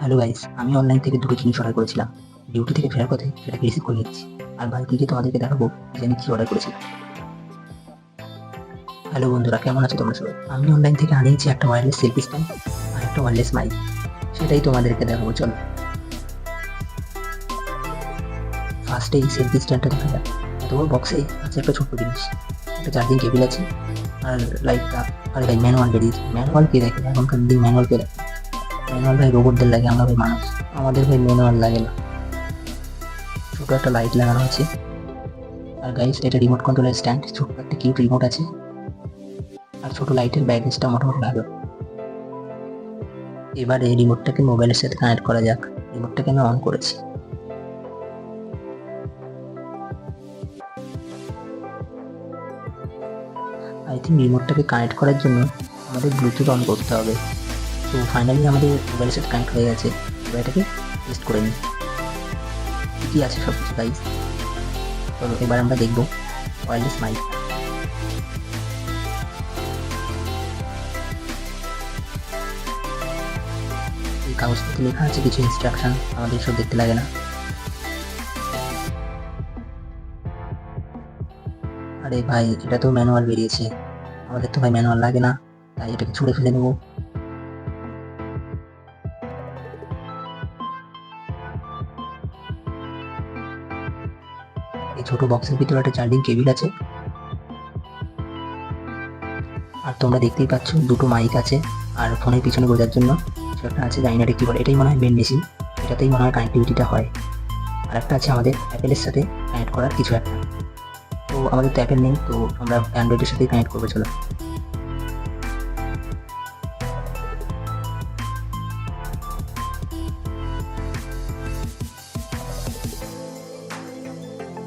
Hello guys, আমি online থেকে দুটো জিনিস অর্ডার করেছিলাম। ডিউটি থেকে ফেরার পথে সেটাকে রিসিভ করে নিচ্ছি। আর বাড়িতে গিয়ে তোমাদেরকে দেখাবো যে আমি কি অর্ডার করেছিলাম। হ্যালো বন্ধুরা, কেমন আছো তোমরা সবাই? আমি অনলাইন থেকে আনিয়েছি একটা ওয়্যারলেস সেলফি স্ট্যান্ড আর একটা ওয়্যারলেস মাইক। সেটাই তোমাদেরকে দেখাবো, চলো। ফার্স্টে এই সেলফি স্ট্যান্ডটা দেখা যাক। এত বড় বক্সে আছে একটা ছোট্ট জিনিস, একটা চার্জিং কেবিল আছে আর লাইটটা। আর ভাই ম্যানুয়াল বেরিয়েছে। ম্যানুয়াল কে দেখে? এখনকার দিন ম্যানুয়াল কে দেখে? ম্যানুয়াল ভাই রোবটদের লাগে, আমরা ভাই মানুষ, আমাদের ভাই ম্যানুয়াল লাগে না। ছোট একটা লাইট লাগানো আছে। আর গাইস, এটা রিমোট কন্ট্রোলের স্ট্যান্ড, ছোট একটা কিউট রিমোট আছে। আর ছোট লাইটের ব্রাইটনেসটা মোটামুটি ভালো। এবারে রিমোটটাকে মোবাইলের সাথে কানেক্ট করা যাক। রিমোটটাকে আমি অন করেছি। আই থিঙ্ক রিমোটটাকে কানেক্ট করার জন্য আমাদের ব্লুটুথ অন করতে হবে। তো ফাইনালি আমাদের মোবাইলের সাথে কানেক্ট হয়ে গেছে। এবার এটাকে টেস্ট করে নিই কি আছে সব কিছু গাইস। চলো এবার আমরা দেখবো ওয়্যারলেস মাইক। এই কাগজটাতে লেখা আছে কিছু ইনস্ট্রাকশন, আমাদের সব দেখতে লাগে না। আরে ভাই, এটা তো ম্যানুয়াল বেরিয়েছে। আমাদের তো ভাই ম্যানুয়াল লাগে না, তাই এটাকে ছুঁড়ে ফেলে নেবো। এই ছোট বক্সের ভিতরে একটা চার্জিং কেবিল আছে। আর তোমরা দেখতেই পাচ্ছ দুটো মাইক আছে। আর ফোনের পিছনে বোঝার জন্য কিছু একটা আছে, জানি না এটা কি বলে। এটাই মনে হয় মেন মেশিন, এটাতেই মনে হয় কানেক্টিভিটিটা হয়। আর একটা আছে আমাদের অ্যাপেলের সাথে কানেক্ট করার কিছু একটা। তো আমাদের তো অ্যাপেল নেই, তো আমরা অ্যান্ড্রয়েডের সাথেই কানেক্ট করবো, চলো।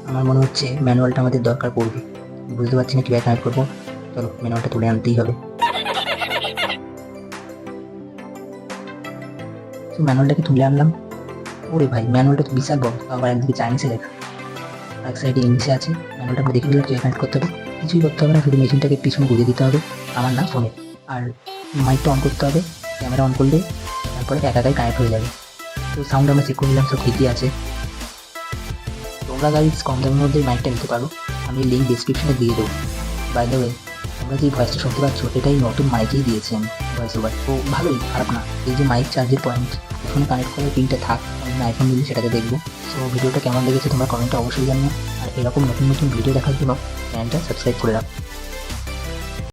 আমার মনে হচ্ছে ম্যানুয়ালটা আমাদের দরকার পড়বে। বুঝতে পারছি না কীভাবে কানেক্ট করবো। চলো ম্যানুয়ালটা তুলে আনতেই হবে। তো ম্যানুয়ালটাকে তুলে আনলাম। ওরে ভাই, ম্যানুয়ালটা তো বিশাল বড়, আবার একদিকে চাইনিজে লেখা, এক সাইডে ইংলিশে আছে। ম্যানুয়ালটা আমরা দেখে দিলাম কীভাবে কানেক্ট করতে হবে। কিছুই করতে হবে না, শুধু মেশিনটাকে পিছনে ঘুরিয়ে দিতে হবে, আমার না ফোনে। আর মাইকটা অন করতে হবে, ক্যামেরা অন করলে তারপরে একাই কানেক্ট হয়ে যাবে। তো সাউন্ড আমরা চেক করে নিলাম, সব ঠিকই আছে। তোমরা গাইজ কম দামের মধ্যে মাইকটা নিতে পারো, আমি লিঙ্ক ডিসক্রিপশনে দিয়ে দেবো। বাই দ্য ওয়ে, তোমরা যে ভয়েসটা শুনতে পাচ্ছ এটাই নতুন মাইকেই দিয়েছি আমি, ভয়েস ওভার। তো ভালোই, খারাপ না। এই যে মাইক চার্জের পয়েন্ট, ফোনে কানেক্ট করার পিনটা থাক, আমি আইফোন দিলে সেটাকে দেখবো। সো ভিডিওটা কেমন লেগেছে তোমরা কমেন্টে অবশ্যই জানিও। আর এরকম নতুন নতুন ভিডিও দেখার জন্য চ্যানেলটা সাবস্ক্রাইব করে রাখো।